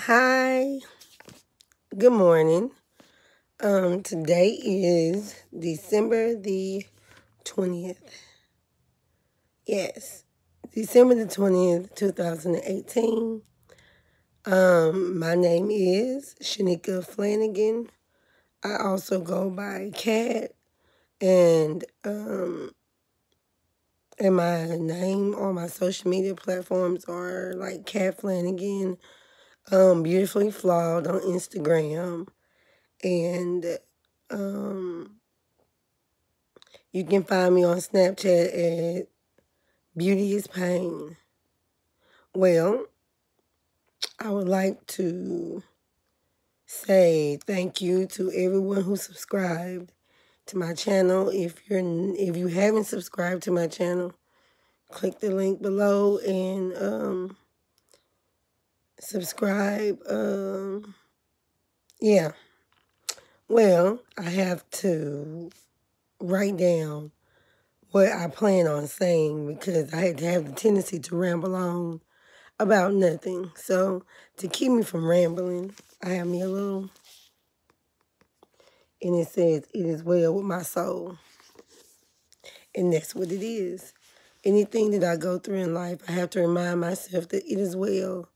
Hi, good morning. Today is December the 20th. Yes, December the 20th, 2018. My name is Shanika Flanagan. I also go by Cat, and my name on my social media platforms are like Cat Flanagan, Beautifully Flawed on Instagram, and you can find me on Snapchat at Beauty is Pain. Well, I would like to say thank you to everyone who subscribed to my channel. If you haven't subscribed to my channel, click the link below and subscribe. Yeah. Well, I have to write down what I plan on saying because I had to have the tendency to ramble on about nothing. So to keep me from rambling, I have me a little, and it says, "It is well with my soul." And that's what it is. Anything that I go through in life, I have to remind myself that it is well.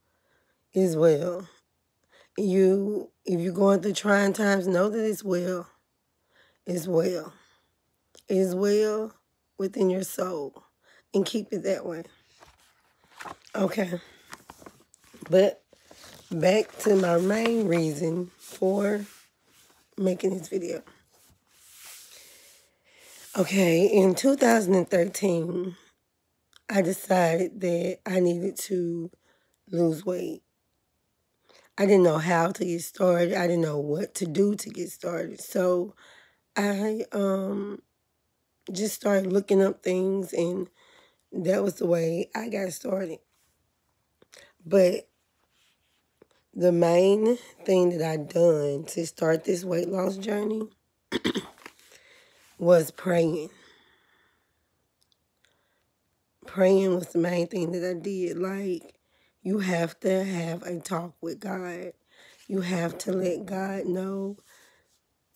It is well. If you're going through trying times, know that it's well. It's well. It is well within your soul. And keep it that way. Okay. But back to my main reason for making this video. Okay, in 2013, I decided that I needed to lose weight. I didn't know how to get started. I didn't know what to do to get started. So I just started looking up things, and that was the way I got started. But the main thing that I done to start this weight loss journey was praying. Praying was the main thing that I did. Like, you have to have a talk with God. You have to let God know,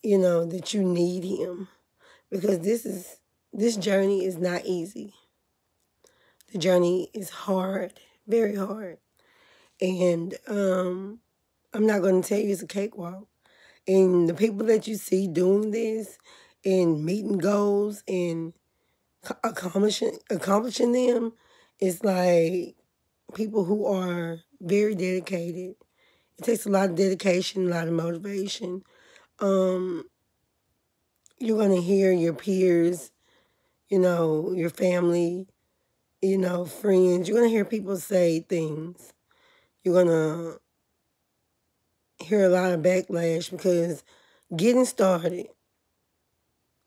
that you need him. Because this journey is not easy. The journey is hard, very hard. And I'm not going to tell you it's a cakewalk. And the people that you see doing this and meeting goals and accomplishing them, it's like people who are very dedicated. It takes a lot of dedication, a lot of motivation. You're going to hear your peers, your family, friends. You're going to hear people say things. You're going to hear a lot of backlash because getting started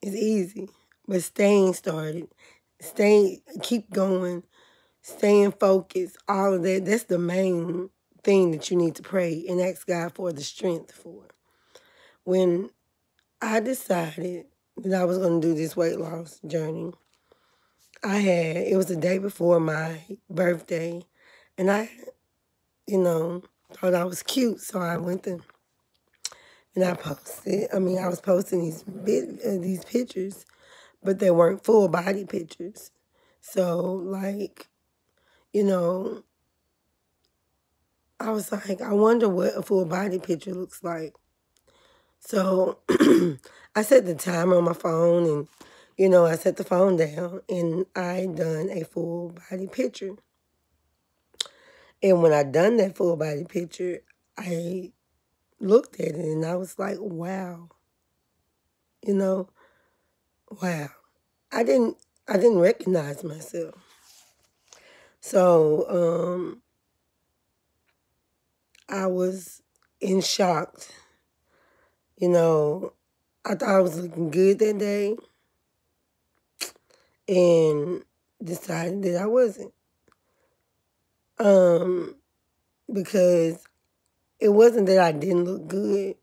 is easy, but staying started, keep going, staying focused, all of that, that's the main thing that you need to pray and ask God for the strength for. When I decided that I was going to do this weight loss journey, it was the day before my birthday, and I, thought I was cute, so I went and I was posting these pictures, but they weren't full body pictures. So, like, I was like, I wonder what a full body picture looks like. So I set the timer on my phone and, I set the phone down and I done a full body picture. And when I done that full body picture, I looked at it and I was like, wow, wow. I didn't recognize myself. So I was in shock. I thought I was looking good that day and decided that I wasn't. Because it wasn't that I didn't look good.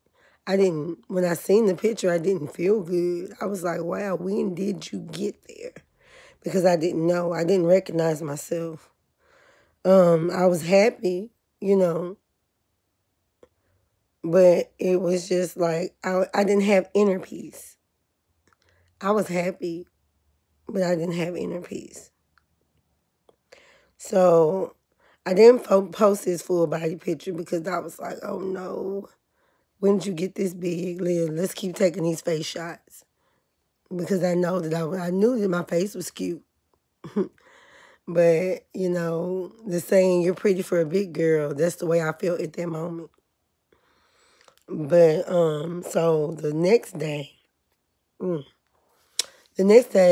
When I seen the picture, I didn't feel good. I was like, wow, when did you get there? Because I didn't know. I didn't recognize myself. I was happy, But it was just like, I didn't have inner peace. I was happy, but I didn't have inner peace. So I didn't post his full body picture because I was like, oh no, when did you get this big? Let's keep taking these face shots. Because I know that I knew that my face was cute. But, you know, the saying, you're pretty for a big girl, that's the way I felt at that moment. But, so the next day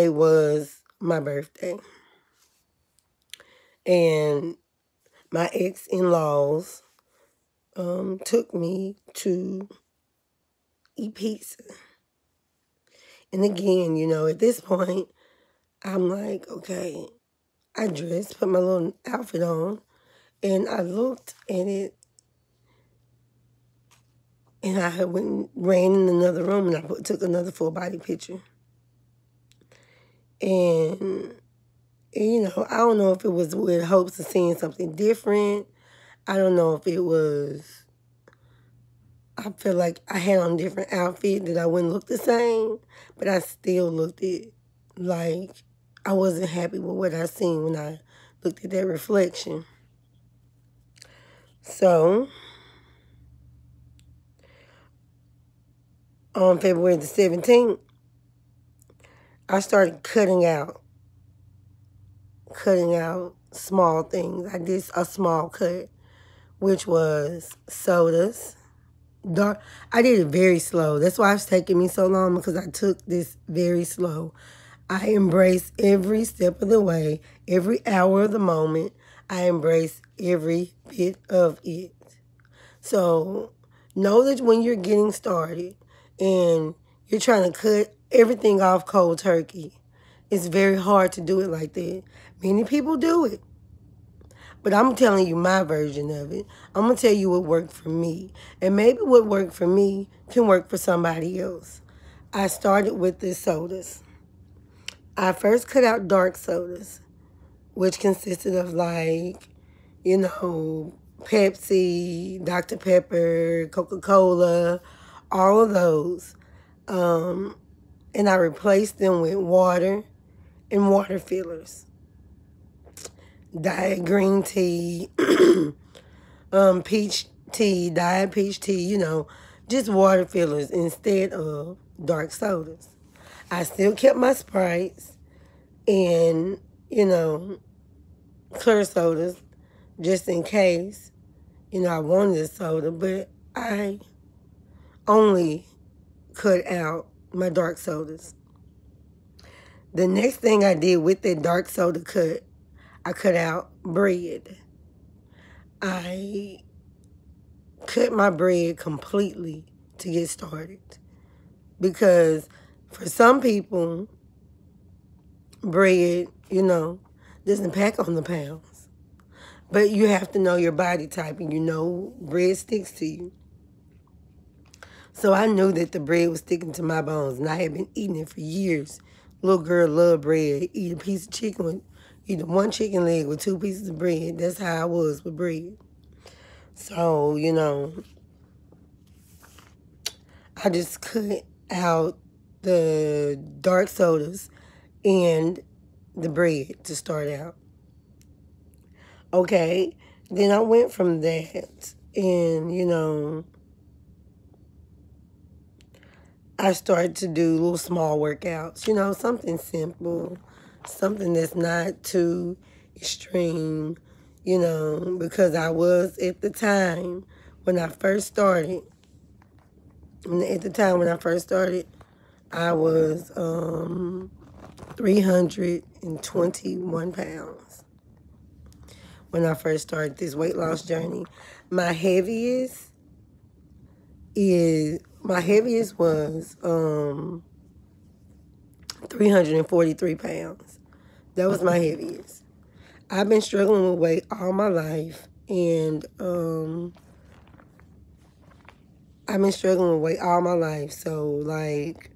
was my birthday. And my ex-in-laws took me to eat pizza. And again, you know, at this point, I'm like, okay, I dressed, put my little outfit on, and I looked at it, and I had ran in another room, and I took another full body picture. And, you know, I don't know if it was with hopes of seeing something different. I don't know if it was, I feel like I had on a different outfit that I wouldn't look the same, but I still looked at like I wasn't happy with what I seen when I looked at that reflection. So, on February the 17th, I started cutting out small things. I did a small cut, which was sodas. Dark. I did it very slow. That's why it's taking me so long, because I took this very slow. I embraced every step of the way, every hour of the moment. I embraced every bit of it. So know that when you're getting started and you're trying to cut everything off cold turkey, it's very hard to do it like that. Many people do it. But I'm telling you my version of it. I'm going to tell you what worked for me. And maybe what worked for me can work for somebody else. I started with the sodas. I first cut out dark sodas, which consisted of like, you know, Pepsi, Dr. Pepper, Coca-Cola, all of those. And I replaced them with water and water fillers. Diet green tea, peach tea, diet peach tea, you know, just water fillers instead of dark sodas. I still kept my Sprites and, you know, clear sodas just in case, you know, I wanted a soda, but I only cut out my dark sodas. The next thing I did with that dark soda cut, I cut out bread. I cut my bread completely to get started. Because for some people, bread, you know, doesn't pack on the pounds. But you have to know your body type, and you know bread sticks to you. So I knew that the bread was sticking to my bones, and I had been eating it for years. Little girl loved bread. Eat a piece of chicken, either one chicken leg with 2 pieces of bread. That's how I was with bread. So, you know, I just cut out the dark sodas and the bread to start out. Okay, then I went from that, and, you know, I started to do little small workouts, you know, something simple, something that's not too extreme, you know, because I was at the time when I first started, I was 321 pounds when I first started this weight loss journey. My heaviest was 343 pounds. That was my heaviest. I've been struggling with weight all my life, and so like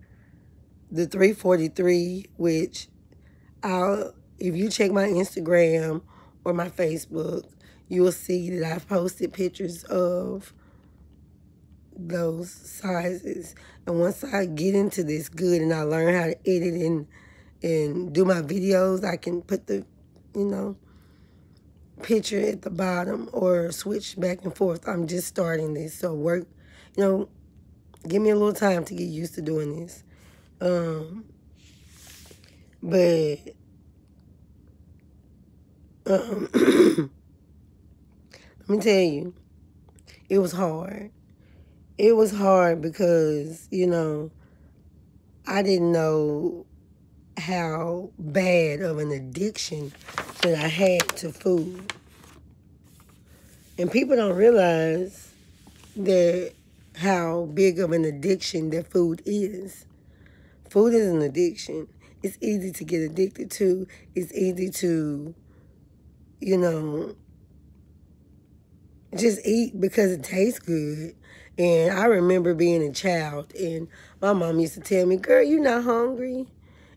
the 343, which if you check my Instagram or my Facebook, you will see that I've posted pictures of those sizes. And once I get into this good and I learn how to edit and do my videos, I can put the, you know, picture at the bottom or switch back and forth. I'm just starting this. So work, you know, give me a little time to get used to doing this. But let me tell you, it was hard. It was hard because, you know, I didn't know how bad of an addiction that I had to food. And people don't realize that how big of an addiction that food is. Food is an addiction. It's easy to get addicted to. It's easy to, you know, just eat because it tastes good. And I remember being a child and my mom used to tell me, girl, you not hungry?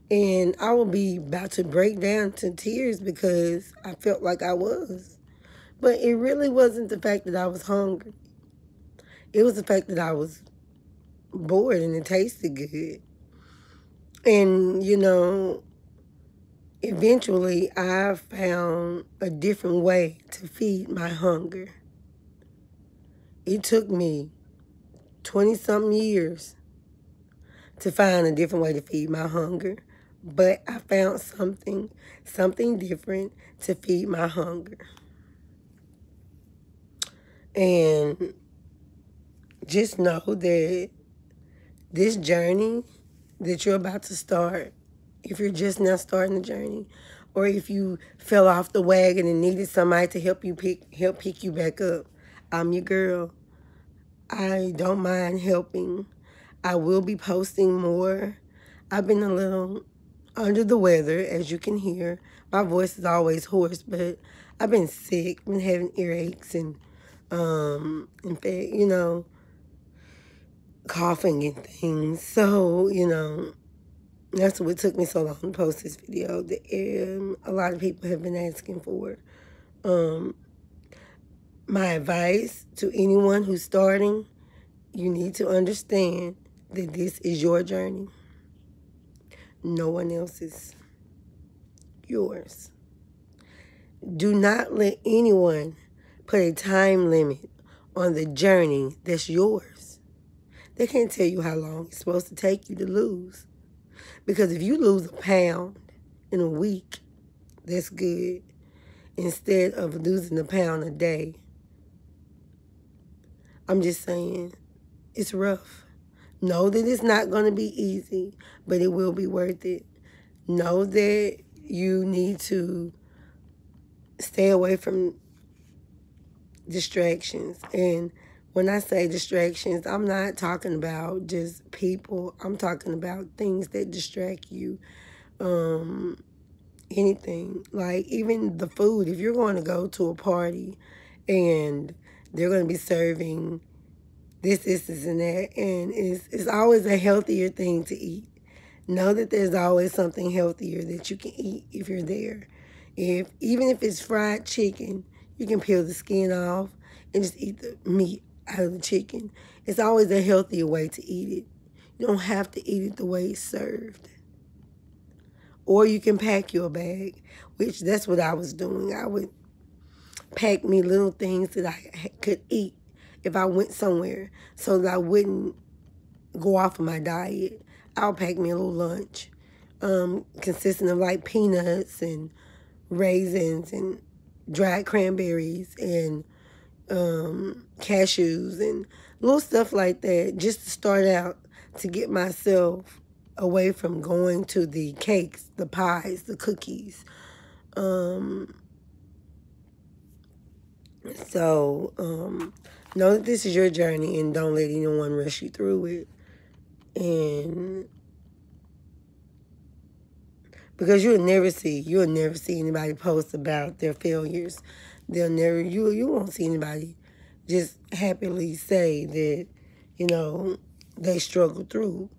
And I would be about to break down to tears because I felt like I was. But it really wasn't the fact that I was hungry. It was the fact that I was bored and it tasted good. And, you know, eventually I found a different way to feed my hunger. It took me 20-something years to find a different way to feed my hunger. But I found something different to feed my hunger. And just know that this journey that you're about to start, if you're just now starting the journey, or if you fell off the wagon and needed somebody to help pick you back up, I'm your girl. I don't mind helping. I will be posting more. I've been a little under the weather, as you can hear. My voice is always hoarse, but I've been sick, been having earaches and in fact, you know, coughing and things. So, you know, that's what took me so long to post this video that a lot of people have been asking for. My advice to anyone who's starting, you need to understand that this is your journey. No one else's. Yours. Do not let anyone put a time limit on the journey that's yours. They can't tell you how long it's supposed to take you to lose. Because if you lose a pound in a week, that's good. Instead of losing a pound a day. I'm just saying, it's rough. Know that it's not going to be easy, but it will be worth it. Know that you need to stay away from distractions. And when I say distractions, I'm not talking about just people. I'm talking about things that distract you. Anything. Like even the food. If you're going to go to a party and they're going to be serving this, and that, and it's always a healthier thing to eat. Know that there's always something healthier that you can eat if you're there. Even if it's fried chicken, you can peel the skin off and just eat the meat out of the chicken. It's always a healthier way to eat it. You don't have to eat it the way it's served. Or you can pack your bag, which that's what I was doing. I would pack me little things that I could eat if I went somewhere so that I wouldn't go off of my diet. I'll pack me a little lunch consisting of like peanuts and raisins and dried cranberries and cashews and little stuff like that just to start out to get myself away from going to the cakes, the pies, the cookies. So know that this is your journey and don't let anyone rush you through it. And because you'll never see anybody post about their failures. You won't see anybody just happily say that, you know, they struggle through.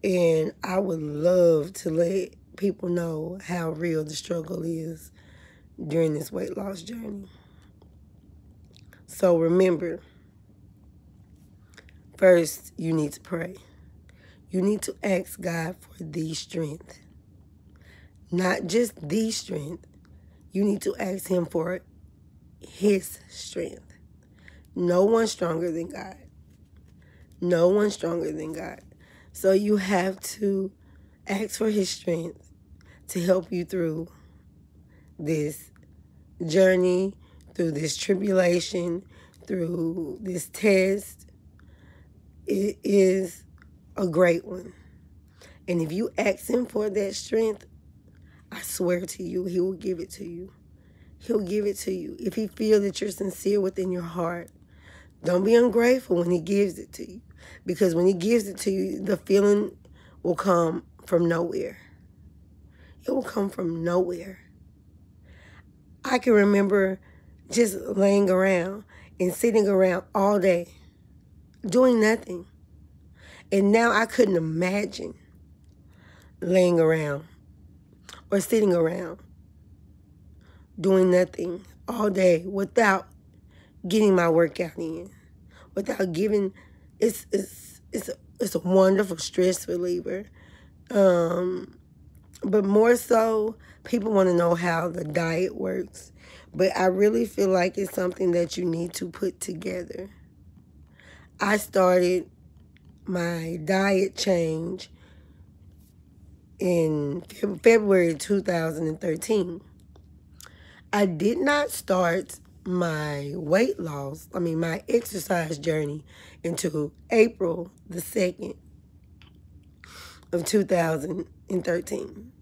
And I would love to let people know how real the struggle is during this weight loss journey. So remember, First, you need to pray. You need to ask God for the strength. Not just the strength. You need to ask him for his strength. No one stronger than God. No one stronger than God. So you have to ask for his strength to help you through this journey, through this tribulation, through this test. It is a great one. And if you ask him for that strength, I swear to you, he will give it to you. He'll give it to you. If he feels that you're sincere within your heart, don't be ungrateful when he gives it to you. Because when he gives it to you, the feeling will come from nowhere. It will come from nowhere. I can remember just laying around and sitting around all day, doing nothing. And now I couldn't imagine laying around or sitting around doing nothing all day without getting my workout in, without giving. It's a wonderful stress reliever. But more so, people want to know how the diet works. But I really feel like it's something that you need to put together. I started my diet change in February 2013. I did not start my weight loss, my exercise journey until April the 2nd of 2013.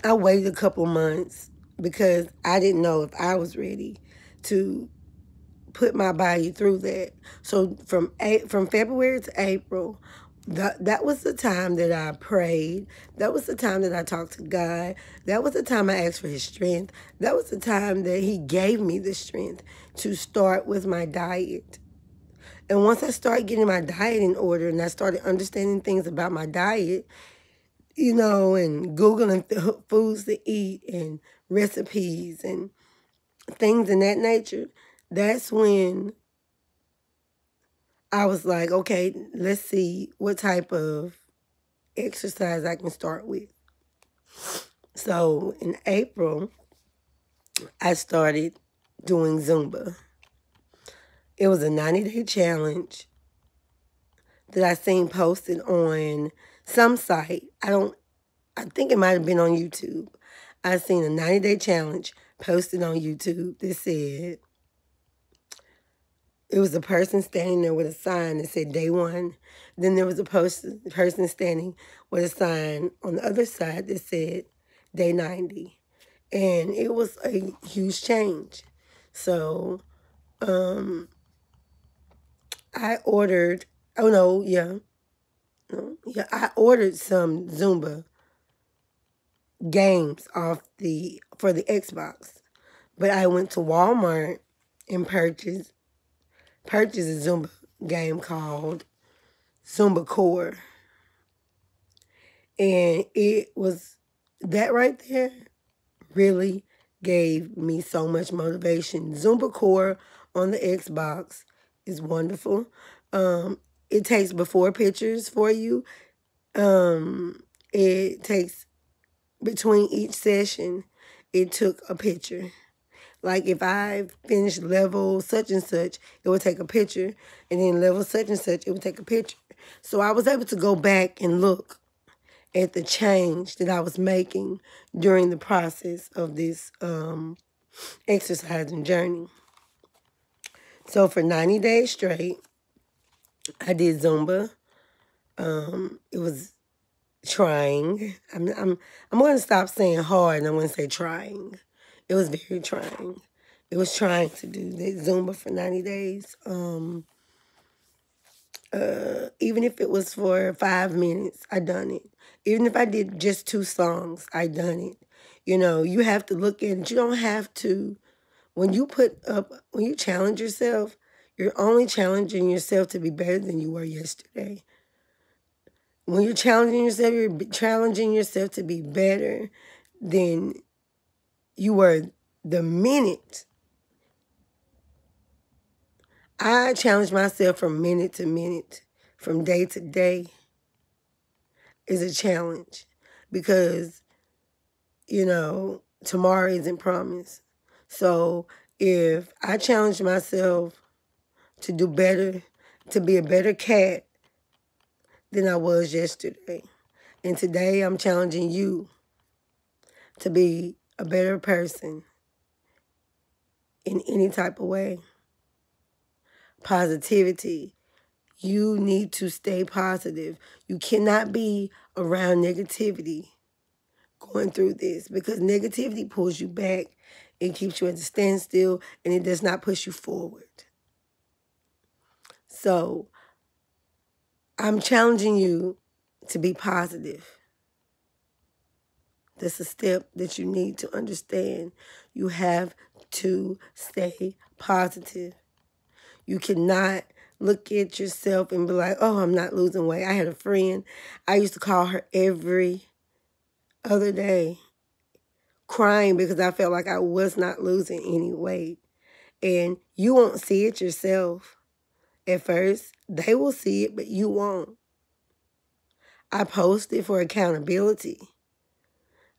I waited a couple months because I didn't know if I was ready to put my body through that. So from February to April, that was the time that I prayed. That was the time that I talked to God. That was the time I asked for his strength. That was the time that he gave me the strength to start with my diet. And once I started getting my diet in order and I started understanding things about my diet, and Googling foods to eat and recipes and things in that nature, that's when I was like, okay, let's see what type of exercise I can start with. So in April, I started doing Zumba. It was a 90-day challenge that I seen posted on some site. I think it might have been on YouTube. I seen a 90-day challenge posted on YouTube that said, it was a person standing there with a sign that said day 1. Then there was a person standing with a sign on the other side that said day 90. And it was a huge change. So I ordered, I ordered some Zumba games for the Xbox. But I went to Walmart and purchased a Zumba game called Zumba Core. And it was, that right there really gave me so much motivation. Zumba Core on the Xbox is wonderful. It takes before pictures for you. It takes, between each session, it took a picture. Like if I finished level such and such, it would take a picture. And then level such and such, it would take a picture. So I was able to go back and look at the change that I was making during the process of this exercising journey. So for 90 days straight, I did Zumba. It was trying. I'm going to stop saying hard and I'm going to say trying. It was very trying. It was trying to do the Zumba for 90 days. Even if it was for 5 minutes, I done it. Even if I did just 2 songs, I done it. You have to look at it. You don't have to, when you challenge yourself, you're only challenging yourself to be better than you were yesterday. When you're challenging yourself to be better than you were the minute I challenge myself from minute to minute, from day to day is a challenge because, tomorrow isn't promised. So if I challenge myself to do better, to be a better cat than I was yesterday, and today I'm challenging you to be a better person in any type of way. Positivity. You need to stay positive. You cannot be around negativity going through this because negativity pulls you back. It keeps you at a standstill and it does not push you forward. So I'm challenging you to be positive. That's a step that you need to understand. You have to stay positive. You cannot look at yourself and be like, oh, I'm not losing weight. I had a friend, I used to call her every other day crying because I felt like I was not losing any weight. And you won't see it yourself at first. They will see it, but you won't. I posted for accountability.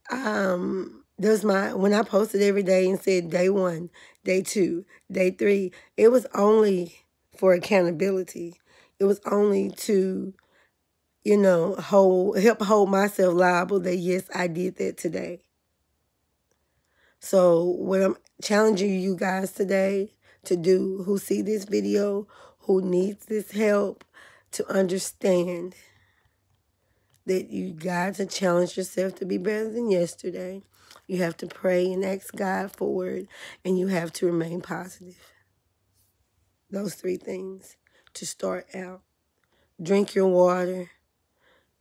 When I posted every day and said day 1, day 2, day 3, it was only for accountability. It was only to, help hold myself liable that yes, I did that today. So what I'm challenging you guys today to do, who see this video, who needs this help, to understand that you got to challenge yourself to be better than yesterday. You have to pray and ask God for it, and you have to remain positive. Those 3 things to start out. Drink your water.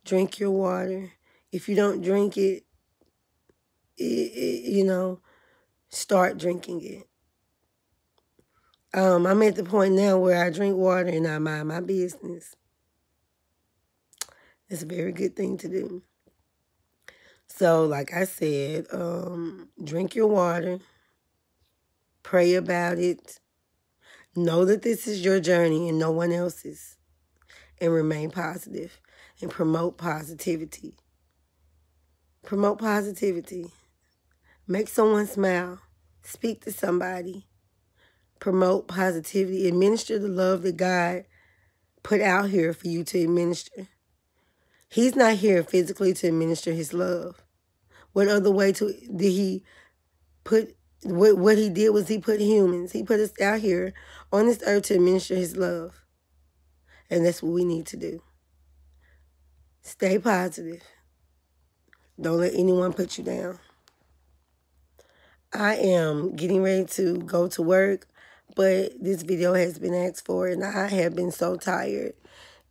Drink your water. If you don't drink it, start drinking it. I'm at the point now where I drink water and I mind my business. It's a very good thing to do. So, like I said, drink your water, pray about it, know that this is your journey and no one else's, and remain positive and promote positivity. Promote positivity. Make someone smile. Speak to somebody. Promote positivity. Administer the love that God put out here for you to administer. He's not here physically to administer his love. What other way did he put, what he did was he put humans, he put us out here on this earth to administer his love. And that's what we need to do. Stay positive. Don't let anyone put you down. I am getting ready to go to work, but this video has been asked for, and I have been so tired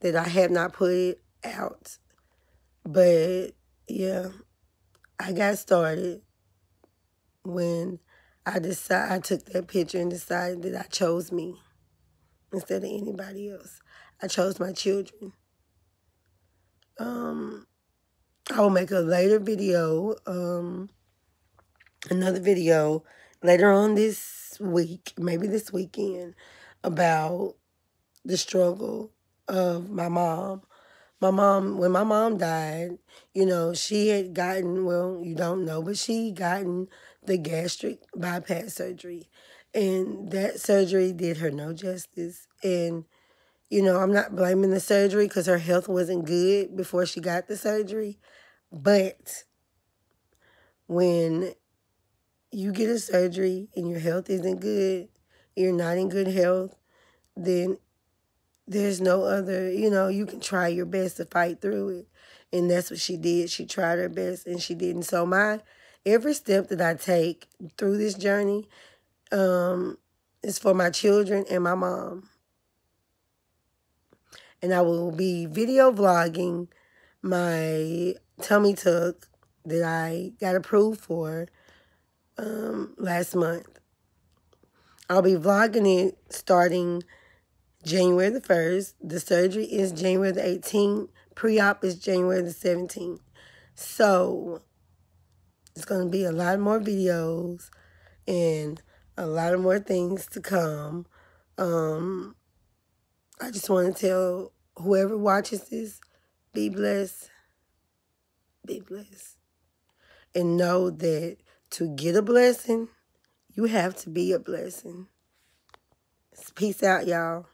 that I have not put it out. But, yeah, I got started when I took that picture and decided that I chose me instead of anybody else. I chose my children. I will make a later video, another video later on this week, maybe this weekend, about the struggle of my mom. When my mom died, she had gotten, well, you don't know, but she gotten the gastric bypass surgery. And that surgery did her no justice. And, I'm not blaming the surgery because her health wasn't good before she got the surgery. But when you get a surgery and your health isn't good, you're not in good health, then there's no other, you can try your best to fight through it. And that's what she did. She tried her best and she didn't. So every step that I take through this journey is for my children and my mom. And I will be video vlogging my tummy tuck that I got approved for last month. I'll be vlogging it starting January the 1st. The surgery is January the 18th. Pre-op is January the 17th. So it's going to be a lot more videos and a lot of more things to come Um, I just want to tell whoever watches this, be blessed, be blessed. And know that to get a blessing, you have to be a blessing. Peace out, y'all.